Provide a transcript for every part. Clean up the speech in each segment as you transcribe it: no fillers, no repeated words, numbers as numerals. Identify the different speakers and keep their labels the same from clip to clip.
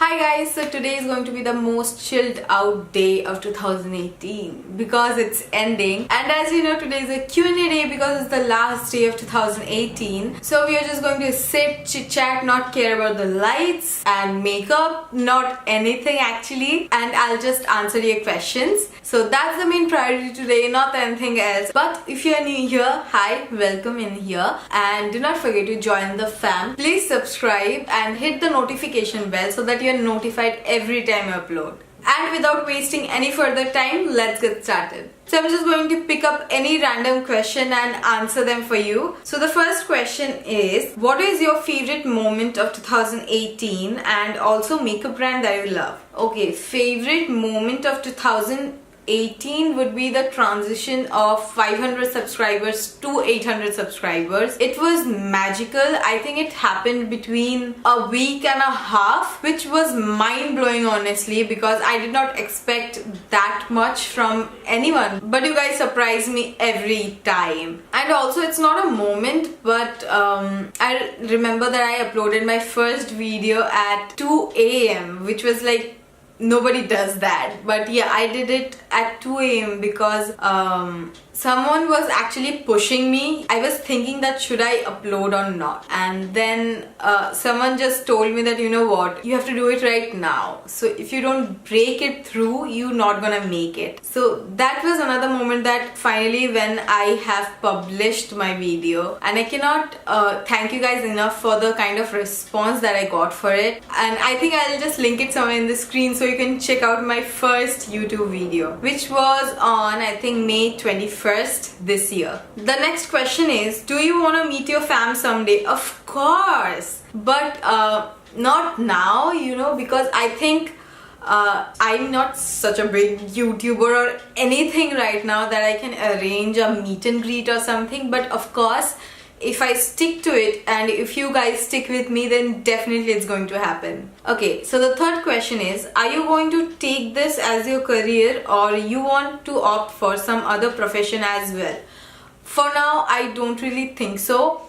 Speaker 1: Hi guys, so today is going to be the most chilled out day of 2018 because it's ending, and as you know, today is a Q&A day because it's the last day of 2018. So we are just going to sit, chit chat, not care about the lights and makeup, not anything actually, and I'll just answer your questions. So that's the main priority today, not anything else. But if you're new here, hi, welcome in here, and do not forget to join the fam. Please subscribe and hit the notification bell so that you're notified every time I upload. And without wasting any further time, let's get started. So I'm just going to pick up any random question and answer them for you. So the first question is, what is your favorite moment of 2018 and also makeup brand that you love? Okay, favorite moment of 2018 would be the transition of 500 subscribers to 800 subscribers. It was magical. I think it happened between a week and a half, which was mind-blowing honestly, because I did not expect that much from anyone. But you guys surprise me every time. And also, it's not a moment, but I remember that I uploaded my first video at 2 a.m. which was like, nobody does that, but yeah, I did it at 2 a.m. because someone was actually pushing me. I was thinking that should I upload or not, and then someone just told me that, you know what, you have to do it right now. So if you don't break it through, you're not gonna make it. So that was another moment that finally when I have published my video, and I cannot thank you guys enough for the kind of response that I got for it. And I think I'll just link it somewhere in the screen so you can check out my first YouTube video, which was on, I think, May 21st this year. The next question is, do you want to meet your fam someday? Of course, but not now, you know, because I think I'm not such a big YouTuber or anything right now that I can arrange a meet and greet or something. But of course, if I stick to it and if you guys stick with me, then definitely it's going to happen. Okay, so the third question is, are you going to take this as your career or you want to opt for some other profession as well? For now, I don't really think so.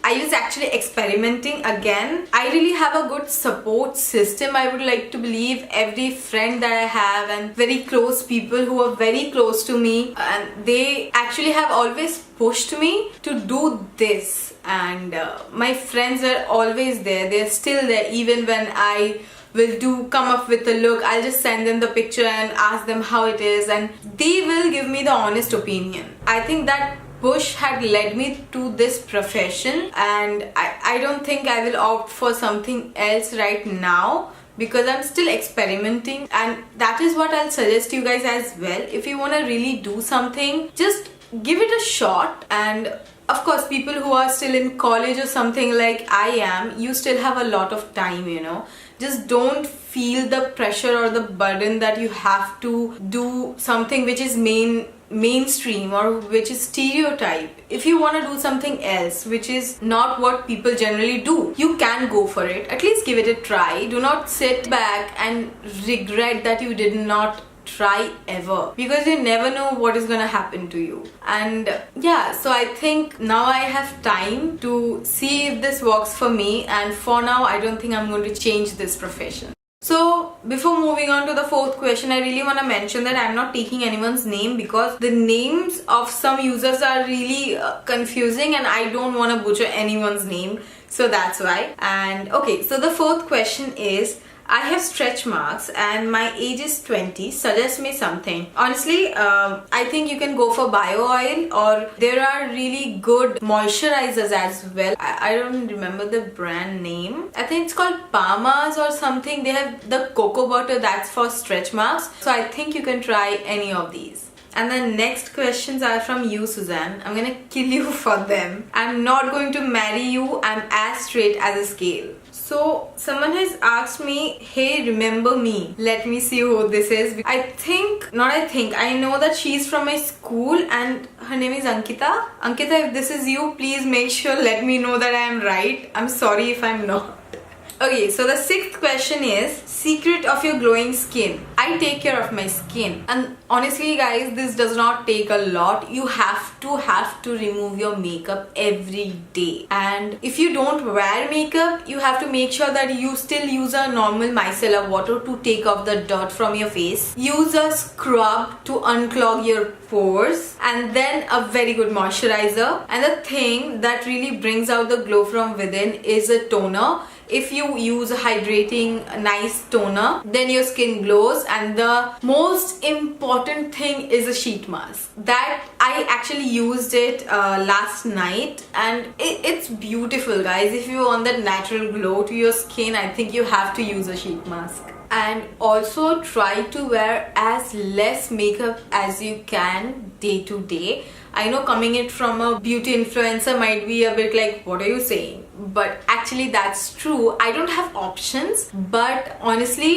Speaker 1: I was actually experimenting again. I really have a good support system. I would like to believe every friend that I have and very close people who are very close to me, and they actually have always pushed me to do this, and my friends are always there. They're still there even when I will come up with a look. I'll just send them the picture and ask them how it is, and they will give me the honest opinion. I think that push had led me to this profession, and I don't think I will opt for something else right now because I'm still experimenting, and that is what I'll suggest you guys as well. If you want to really do something, just give it a shot. And of course, people who are still in college or something like I am, you still have a lot of time, you know. Just don't feel the pressure or the burden that you have to do something which is mainstream or which is stereotype. If you want to do something else which is not what people generally do, you can go for it. At least give it a try. Do not sit back and regret that you did not try ever, because you never know what is gonna happen to you. And yeah, so I think now I have time to see if this works for me, and for now I don't think I'm going to change this profession. So before moving on to the fourth question, I really want to mention that I'm not taking anyone's name because the names of some users are really confusing and I don't want to butcher anyone's name, so that's why. And okay, so the fourth question is, I have stretch marks and my age is 20. Suggest me something. Honestly, I think you can go for bio oil, or there are really good moisturizers as well. I don't remember the brand name. I think it's called Palmas or something. They have the cocoa butter, that's for stretch marks. So I think you can try any of these. And the next questions are from you, Suzanne. I'm gonna kill you for them. I'm not going to marry you. I'm as straight as a scale. So someone has asked me, hey, remember me? Let me see who this is. I know that she's from my school and her name is Ankita. Ankita, if this is you, please make sure let me know that I am right. I'm sorry if I'm not. Okay, so the sixth question is, secret of your glowing skin. I I take care of my skin. And honestly guys, this does not take a lot. You have to remove your makeup every day. And if you don't wear makeup, you have to make sure that you still use a normal micellar water to take off the dirt from your face. Use a scrub to unclog your pores, and then a very good moisturizer. And the thing that really brings out the glow from within is a toner. If you use a hydrating nice toner, then your skin glows. And the most important thing is a sheet mask that I actually used it last night, and it's beautiful guys. If you want that natural glow to your skin, I think you have to use a sheet mask. And also try to wear as less makeup as you can day to day. I know coming it from a beauty influencer might be a bit like, what are you saying? But actually that's true. I don't have options, but honestly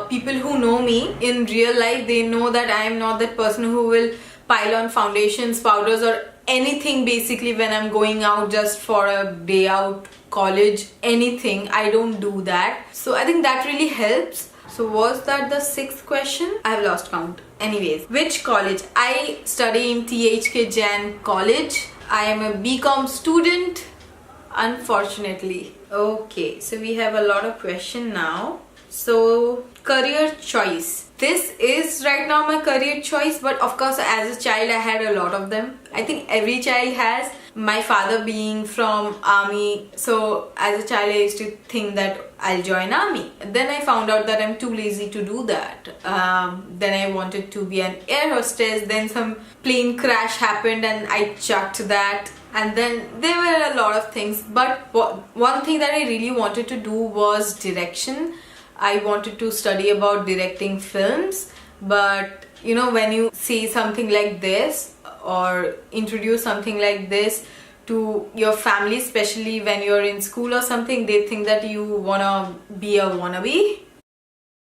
Speaker 1: people who know me in real life, they know that I am not that person who will pile on foundations, powders or anything basically when I'm going out just for a day out, college, anything. I don't do that. So I think that really helps. So was that the 6th question? I have lost count. Anyways, which college? I study in THK Jain College. I am a BCom student, unfortunately. Okay, so we have a lot of questions now. So career choice. This is right now my career choice, but of course as a child I had a lot of them. I think every child has. My father being from army, so as a child I used to think that I'll join army. Then I found out that I'm too lazy to do that. Then I wanted to be an air hostess. Then some plane crash happened and I chucked that. And then there were a lot of things, but one thing that I really wanted to do was direction. I wanted to study about directing films, but you know, when you say something like this or introduce something like this to your family, especially when you're in school or something, they think that you wanna be a wannabe.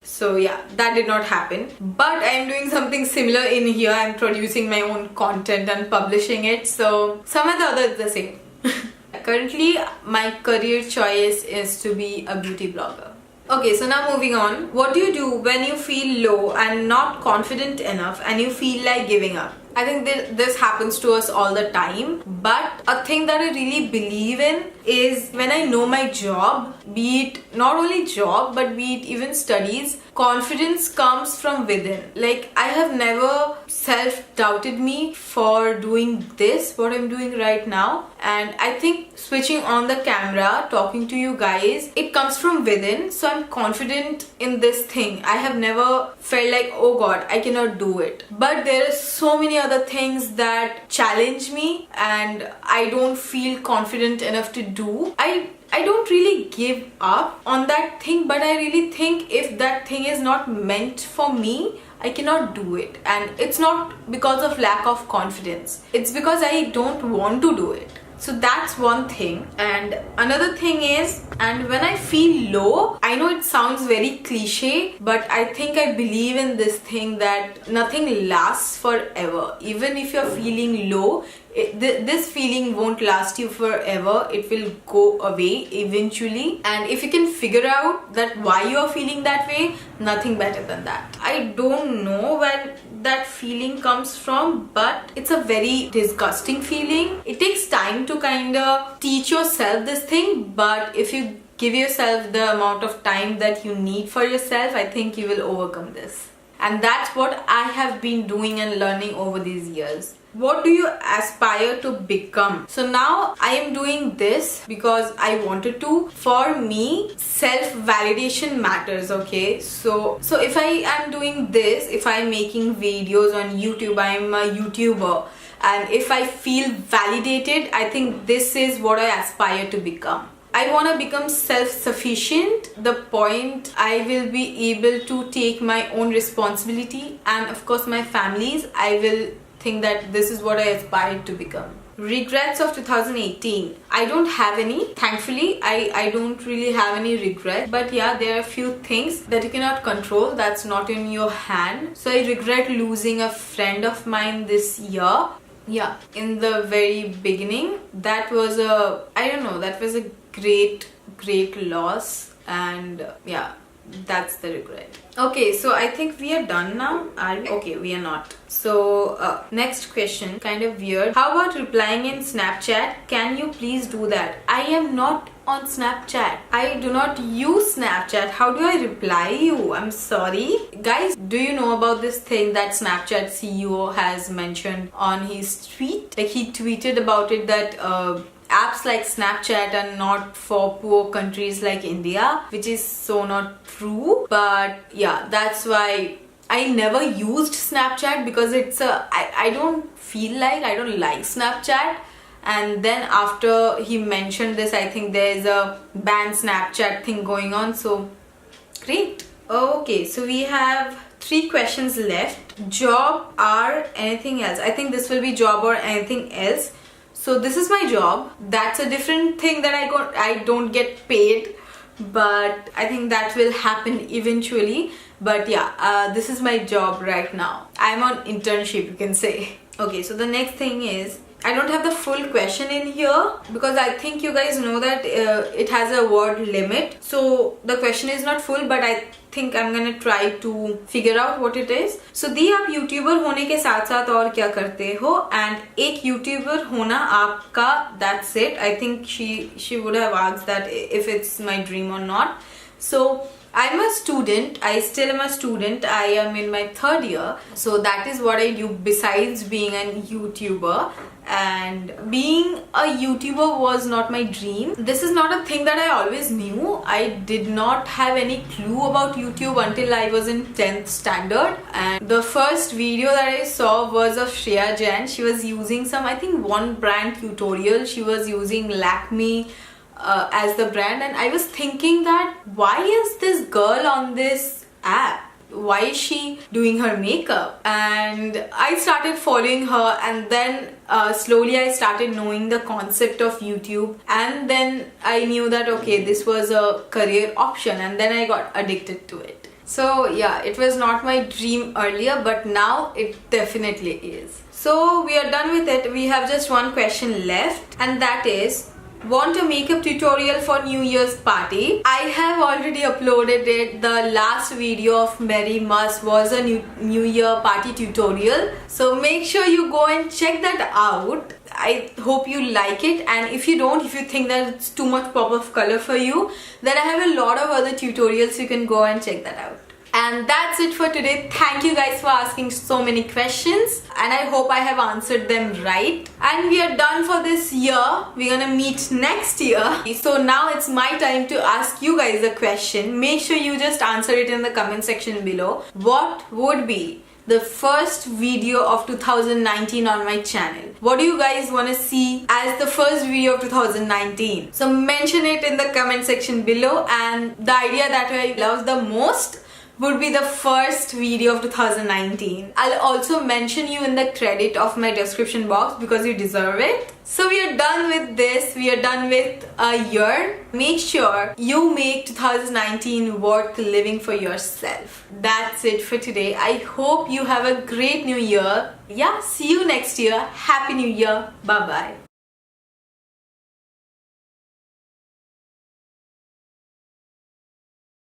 Speaker 1: So yeah, that did not happen. But I'm doing something similar in here. I'm producing my own content and publishing it. So some or the other is the same. Currently, my career choice is to be a beauty blogger. Okay, so now moving on. What do you do when you feel low and not confident enough and you feel like giving up? I think this happens to us all the time, but a thing that I really believe in is when I know my job, be it not only job but be it even studies, confidence comes from within. Like I have never self-doubted me for doing this, what I'm doing right now, and I think switching on the camera, talking to you guys, it comes from within. So I'm confident in this thing. I have never felt like, oh god, I cannot do it. But there are so many other things that challenge me and I don't feel confident enough to do. I don't really give up on that thing, but I really think if that thing is not meant for me, I cannot do it. And it's not because of lack of confidence. It's because I don't want to do it. So that's one thing. And another thing is, and when I feel low, I know it sounds very cliche, but I think I believe in this thing that nothing lasts forever. Even if you're feeling low, this feeling won't last you forever. It will go away eventually. And if you can figure out that why you are feeling that way, nothing better than that. I don't know where that feeling comes from, but it's a very disgusting feeling. It takes time to kind of teach yourself this thing, but if you give yourself the amount of time that you need for yourself, I think you will overcome this. And that's what I have been doing and learning over these years. What do you aspire to become? So now I am doing this because I wanted to. For me, self-validation matters, okay? So if I am doing this, if I'm making videos on YouTube, I am a YouTuber, and if I feel validated, I think this is what I aspire to become. I want to become self-sufficient, the point I will be able to take my own responsibility, and of course my family's. I will think that this is what I aspire to become. Regrets of 2018. I don't have any. Thankfully, I don't really have any regret. But yeah, there are a few things that you cannot control. That's not in your hand. So I regret losing a friend of mine this year. Yeah, in the very beginning. That was a, I don't know, that was a great loss. And yeah, that's the regret. Okay, so I think we are done now. Are we? Okay, we are not. So next question, kind of weird. How about replying in Snapchat? Can you please do that? I am not on Snapchat. I do not use Snapchat. How do I reply you? I'm sorry. Guys, do you know about this thing that Snapchat CEO has mentioned on his tweet? Like, he tweeted about it that apps like Snapchat are not for poor countries like India, which is so not true. But yeah, that's why I never used Snapchat, because I don't feel like, I don't like Snapchat. And then after he mentioned this, I think there's a ban Snapchat thing going on. So great. Okay, so we have 3 questions left. Job or anything else? I think this will be job or anything else. So this is my job. That's a different thing that I don't get paid, but I think that will happen eventually. But yeah, this is my job right now. I'm on internship, you can say. Okay, so the next thing is, I don't have the full question in here because I think you guys know that it has a word limit. So the question is not full, but I think I'm gonna try to figure out what it is. So दी आप YouTuber होने के साथ साथ और क्या करते हो? And एक YouTuber होना आपका, that's it. I think she would have asked that if it's my dream or not. So I'm a student. I still am a student. I am in my 3rd year. So that is what I do besides being a YouTuber. And being a YouTuber was not my dream. This is not a thing that I always knew. I did not have any clue about YouTube until I was in 10th standard. And the first video that I saw was of Shreya Jain. She was using some, I think, one brand tutorial. She was using Lakme as the brand, and I was thinking that why is this girl on this app? Why is she doing her makeup? And I started following her, and then slowly I started knowing the concept of YouTube, and then I knew that okay, this was a career option, and then I got addicted to it. So yeah, it was not my dream earlier, but now it definitely is. So we are done with it. We have just one question left, and that is, want a makeup tutorial for New Year's party? I have already uploaded it. The last video of Mary Mus was a New Year party tutorial. So make sure you go and check that out. I hope you like it, and if you don't, if you think that it's too much pop of color for you, then I have a lot of other tutorials. You can go and check that out. And that's it for today. Thank you guys for asking so many questions, and I hope I have answered them right. And we are done for this year. We're gonna meet next year. So now it's my time to ask you guys a question. Make sure you just answer it in the comment section below. What would be the first video of 2019 on my channel? What do you guys want to see as the first video of 2019? So mention it in the comment section below, and the idea that I love the most would be the first video of 2019. I'll also mention you in the credit of my description box because you deserve it. So we are done with this. We are done with a year. Make sure you make 2019 worth living for yourself. That's it for today. I hope you have a great new year. Yeah, see you next year. Happy New Year. Bye bye.